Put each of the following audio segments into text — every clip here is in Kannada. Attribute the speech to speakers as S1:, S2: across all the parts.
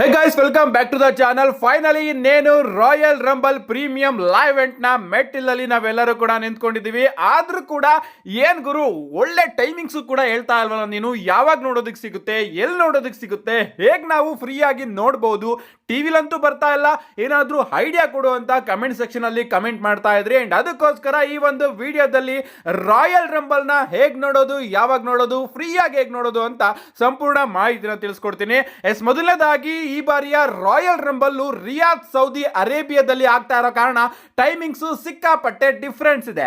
S1: Hey guys, welcome back to the channel. Finally ಇನ್ನೇನು royal rumble premium live event ನ ಮೆಟ್ಟಿಲಲ್ಲಿ ನಾವೆಲ್ಲರೂ ಕೂಡ ನಿಂತ್ಕೊಂಡಿದೀವಿ. ಆದ್ರೂ ಕೂಡ ಏನ್ ಗುರು, ಒಳ್ಳೆ ಟೈಮಿಂಗ್ಸ್ ಕೂಡ ಹೇಳ್ತಾ ಇಲ್ವಲ್ಲ ನೀನು? ಯಾವಾಗ ನೋಡೋದಕ್ಕೆ ಸಿಗುತ್ತೆ, ಎಲ್ಲಿ ನೋಡೋದಕ್ಕೆ ಸಿಗುತ್ತೆ, ಹೇಗ್ ನಾವು ಫ್ರೀ ಆಗಿ ನೋಡಬಹುದು? ಟಿವಿಲಂತೂ ಬರ್ತಾ ಇಲ್ಲ, ಏನಾದ್ರೂ ಐಡಿಯಾ ಕೊಡು ಅಂತ ಕಮೆಂಟ್ ಸೆಕ್ಷನ್ ಅಲ್ಲಿ ಕಮೆಂಟ್ ಮಾಡ್ತಾ ಇದ್ರಿ. ಅಂಡ್ ಅದಕ್ಕೋಸ್ಕರ ಈ ಒಂದು ವಿಡಿಯೋದಲ್ಲಿ ರಾಯಲ್ ರಂಬಲ್ ನ ಹೇಗ್ ನೋಡೋದು, ಯಾವಾಗ ನೋಡೋದು, ಫ್ರೀ ಆಗಿ ಹೇಗ್ ನೋಡೋದು ಅಂತ ಸಂಪೂರ್ಣ ಮಾಹಿತಿನ ತಿಳಿಸ್ಕೊಡ್ತೀನಿ. ಮೊದಲನೇದಾಗಿ ಈ ಬಾರಿಯ ರಾಯಲ್ ರಂಬಲ್ ರಿಯಾದ್ ಸೌದಿ ಅರೇಬಿಯಾದಲ್ಲಿ ಆಗ್ತಾ ಇರೋ ಕಾರಣ ಟೈಮಿಂಗ್ಸ್ ಸಿಕ್ಕಾಪಟ್ಟೆ ಡಿಫರೆನ್ಸ್ ಇದೆ.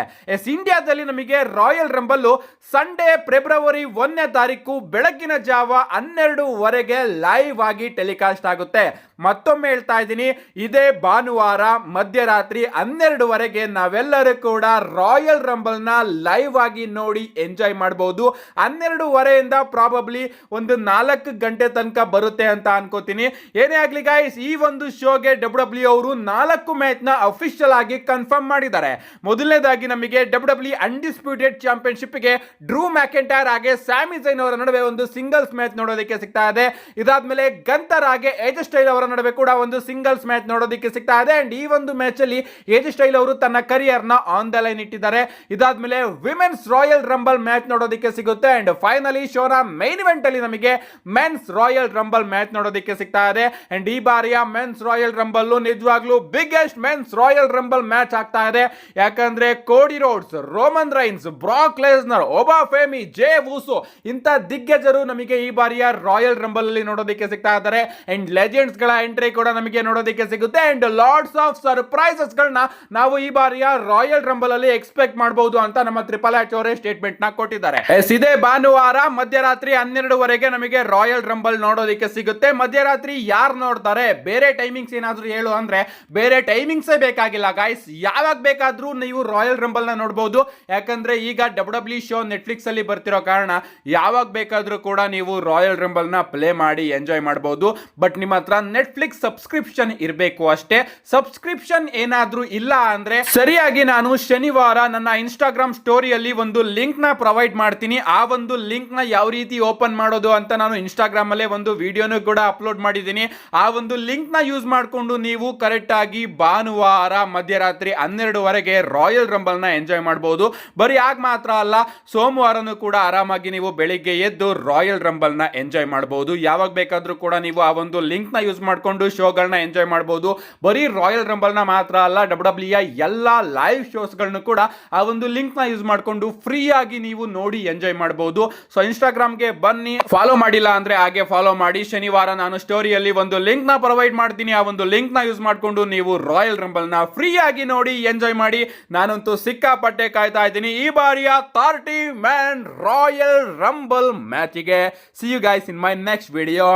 S1: ಇಂಡಿಯಾದಲ್ಲಿ ನಮಗೆ ರಾಯಲ್ ರಂಬಲ್ ಸಂಡೇ ಫೆಬ್ರವರಿ 1ನೇ ತಾರೀಕು ಬೆಳಗಿನ ಜಾವ 12:15 ಲೈವ್ ಆಗಿ ಟೆಲಿಕಾಸ್ಟ್ ಆಗುತ್ತೆ. ಮತ್ತೊಮ್ಮೆ ಹೇಳ್ತಾ ಇದ್ದೀನಿ, ಇದೇ ಭಾನುವಾರ ಮಧ್ಯರಾತ್ರಿ 12:15 ನಾವೆಲ್ಲರೂ ಕೂಡ ರಾಯಲ್ ರಂಬಲ್ ನ ಲೈವ್ ಆಗಿ ನೋಡಿ ಎಂಜಾಯ್ ಮಾಡಬಹುದು. 12:15 ಪ್ರಾಬಬ್ಲಿ ಒಂದು 4 ಗಂಟೆ ತನಕ ಬರುತ್ತೆ ಅಂತ ಅನ್ಕೋತೀನಿ. ಏನೇ ಆಗ್ಲಿ ಗೈಸ್, ಈ ಒಂದು ಶೋಗೆ ಡಬ್ಲ್ಯೂ ಅವರು 4 ಮ್ಯಾಚ್ ನ ಅಫಿಷಿಯಲ್ ಆಗಿ ಕನ್ಫರ್ಮ್ ಮಾಡಿದ್ದಾರೆ. ಮೊದಲನೇದಾಗಿ ನಮಗೆ ಡಬ್ಲ್ಯೂ ಅನ್ಡಿಸ್ಪ್ಯೂಟೆಡ್ ಚಾಂಪಿಯನ್ಶಿಪ್ ಗೆ ಡ್ರೂ ಮ್ಯಾಕೆಂಟೈರ್ ಹಾಗೆ ಸ್ಯಾಮಿ ಝೈನ್ ಅವರ ನಡುವೆ ಒಂದು ಸಿಂಗಲ್ಸ್ ಮ್ಯಾಚ್ ನೋಡೋದಕ್ಕೆ ಸಿಗ್ತಾ ಇದೆ. ಇದಾದ್ಮೇಲೆ ಗಂತರ್ ಹಾಗೆ ಏಜ್ ಸ್ಟೈಲ್ ಅವರ ನಡುವೆ ಕೂಡ ಒಂದು ಸಿಂಗಲ್ಸ್ ಮ್ಯಾಚ್ ನೋಡೋದಕ್ಕೆ ಸಿಗ್ತಾ ಇದೆ. ಅಂಡ್ ಈ ಒಂದು ಮ್ಯಾಚ್ ಅಲ್ಲಿ ಏಜ್ ಸ್ಟೈಲ್ ಅವರು ತನ್ನ ಕರಿಯರ್ ನ ಆನ್ ದ ಲೈನ್ ಇಟ್ಟಿದ್ದಾರೆ. ಇದಾದ್ಮೇಲೆ ವಿಮೆನ್ಸ್ ರಾಯಲ್ ರಂಬಲ್ ಮ್ಯಾಚ್ ನೋಡೋದಕ್ಕೆ ಸಿಗುತ್ತೆ. ಅಂಡ್ ಫೈನಲಿ ಶೋನ ಮೈನ್ ಇವೆಂಟ್ ಅಲ್ಲಿ ನಮಗೆ ಮೆನ್ಸ್ ರಾಯಲ್ ರಂಬಲ್ ಮ್ಯಾಚ್ ನೋಡೋದಕ್ಕೆ ಸಿಗ್ತಾ ಇದೆ. ಅಂಡ್ ಈ ಬಾರಿಯ ಮೆನ್ಸ್ ರಾಯಲ್ ರಂಬಲ್ ನಿಜವಾಗ್ಲೂ biggest men's royal rumble match ಆಗ್ತಾ ಇದೆ. ಯಾಕಂದ್ರೆ Cody Rhodes, Roman Reigns, Brock Lesnar, Oba Femi, Jey Uso ಇಂತ ದಿಗ್ಗಜರು ನಮಗೆ ಈ ಬಾರಿಯ ರಾಯಲ್ ರಂಬಲ್ ಅಲ್ಲಿ ನೋಡೋದಕ್ಕೆ ಸಿಗ್ತಾ ಇದ್ದಾರೆ. ಅಂಡ್ ಲೆಜೆಂಡ್ಸ್ ಗಳ ಎಂಟ್ರಿ ಕೂಡ ನಮಗೆ ನೋಡೋದಕ್ಕೆ ಸಿಗುತ್ತೆ. ಅಂಡ್ ಲಾರ್ಡ್ಸ್ ಆಫ್ ಸರ್ಪ್ರೈಸಸ್ ಗಳನ್ನ ನಾವು ಈ ಬಾರಿಯ ರಾಯಲ್ ರಂಬಲ್ ಅಲ್ಲಿ ಎಕ್ಸ್ಪೆಕ್ಟ್ ಮಾಡಬಹುದು ಅಂತ ನಮ್ಮ ಟ್ರಿಪಲ್ ಎಚ್ ಅವರೇ ಸ್ಟೇಟ್ಮೆಂಟ್ ನ ಕೊಟ್ಟಿದ್ದಾರೆ. ಇದೇ ಭಾನುವಾರ ಮಧ್ಯರಾತ್ರಿ 12:15 ನಮಗೆ ರಾಯಲ್ ರಂಬಲ್ ನೋಡೋದಕ್ಕೆ ಸಿಗುತ್ತೆ. ಮಧ್ಯರಾತ್ರಿ ಯಾರು ನೋಡ್ತಾರೆ? ಬೇರೆ ಟೈಮಿಂಗ್ಸ್ ಏನಾದ್ರೂ ಹೇಳು ಅಂದ್ರೆ ಬೇರೆ ಟೈಮಿಂಗ್ಸೇ ಬೇಕಾಗಿಲ್ಲ ಗಾಯ್ಸ್, ಯಾವಾಗ ಬೇಕಾದ್ರೂ ನೀವು ರಾಯಲ್ ರಂಬಲ್ ನ ನೋಡಬಹುದು. ಯಾಕಂದ್ರೆ ಈಗ ಡಬ್ಲ್ಯೂ ಶೋ ನೆಟ್ಫ್ಲಿಕ್ಸ್ ಅಲ್ಲಿ ಬರ್ತಿರೋ ಕಾರಣ ಯಾವಾಗ ಬೇಕಾದ್ರೂ ಕೂಡ ನೀವು ರಾಯಲ್ ರಂಬಲ್ ನ ಪ್ಲೇ ಮಾಡಿ ಎಂಜಾಯ್ ಮಾಡಬಹುದು. ಬಟ್ ನಿಮ್ಮ ಹತ್ರ ನೆಟ್ಫ್ಲಿಕ್ಸ್ ಸಬ್ಸ್ಕ್ರಿಪ್ಷನ್ ಇರಬೇಕು ಅಷ್ಟೇ. ಸಬ್ಸ್ಕ್ರಿಪ್ಷನ್ ಏನಾದ್ರೂ ಇಲ್ಲ ಅಂದ್ರೆ ಸರಿಯಾಗಿ ನಾನು ಶನಿವಾರ ನನ್ನ ಇನ್ಸ್ಟಾಗ್ರಾಮ್ ಸ್ಟೋರಿಯಲ್ಲಿ ಒಂದು ಲಿಂಕ್ ನ ಪ್ರೊವೈಡ್ ಮಾಡ್ತೀನಿ. ಆ ಒಂದು ಲಿಂಕ್ ನ ಯಾವ ರೀತಿ ಓಪನ್ ಮಾಡೋದು ಅಂತ ನಾನು ಇನ್ಸ್ಟಾಗ್ರಾಮ್ ಅಲ್ಲೇ ಒಂದು ವಿಡಿಯೋನು ಕೂಡ ಅಪ್ಲೋಡ್ ಮಾಡಿದ್ದೀನಿ. ಆ ಒಂದು ಲಿಂಕ್ ನ ಯೂಸ್ ಮಾಡಿಕೊಂಡು ನೀವು ಕರೆಕ್ಟ್ ಆಗಿ ಭಾನುವಾರ ಮಧ್ಯರಾತ್ರಿ 12:15 ರಾಯಲ್ ರಂಬಲ್ ನ ಎಂಜಾಯ್ ಮಾಡಬಹುದು. ಬರೀ ಆಗ ಮಾತ್ರ ಅಲ್ಲ, ಸೋಮವಾರನೂ ಕೂಡ ಆರಾಮಾಗಿ ನೀವು ಬೆಳಿಗ್ಗೆ ಎದ್ದು ರಾಯಲ್ ರಂಬಲ್ ನ ಎಂಜಾಯ್ ಮಾಡಬಹುದು. ಯಾವಾಗ ಬೇಕಾದ್ರೂ ಕೂಡ ನೀವು ಆ ಒಂದು ಲಿಂಕ್ ನ ಯೂಸ್ ಮಾಡಿಕೊಂಡು ಶೋಗಳನ್ನ ಎಂಜಾಯ್ ಮಾಡಬಹುದು. ಬರೀ ರಾಯಲ್ ರಂಬಲ್ ನ ಮಾತ್ರ ಅಲ್ಲ, ಡಬ್ಲ್ಯೂ ಎಲ್ಲಾ ಲೈವ್ ಶೋಸ್ ಗಳನ್ನು ಕೂಡ ಆ ಒಂದು ಲಿಂಕ್ ನ ಯೂಸ್ ಮಾಡಿಕೊಂಡು ಫ್ರೀ ಆಗಿ ನೀವು ನೋಡಿ ಎಂಜಾಯ್ ಮಾಡಬಹುದು. ಸೊ ಇನ್ಸ್ಟಾಗ್ರಾಮ್ ಗೆ ಬನ್ನಿ, ಫಾಲೋ ಮಾಡಿಲ್ಲ ಅಂದ್ರೆ ಹಾಗೆ ಫಾಲೋ ಮಾಡಿ. ಶನಿವಾರ ನಾನು ಸ್ಟೋರಿಯಲ್ಲಿ ಒಂದು ಲಿಂಕ್ ನ ಪ್ರೊವೈಡ್ ಮಾಡ್ತೀನಿ. ಆ ಒಂದು ಲಿಂಕ್ ನ ಯೂಸ್ ಮಾಡಿಕೊಂಡು ನೀವು ರಾಯಲ್ ರಂಬಲ್ ನ ಫ್ರೀ ಆಗಿ ನೋಡಿ ಎಂಜಾಯ್ ಮಾಡಿ. ನಾನಂತೂ ಸಿಕ್ಕಾಪಟ್ಟೆ ಕಾಯ್ತಾ ಇದ್ದೀನಿ ಈ ಬಾರಿಯ 30 ಮ್ಯಾನ್ ರಾಯಲ್ ರಂಬಲ್ ಮ್ಯಾಚ್ ಗೆ. See you guys in my next video.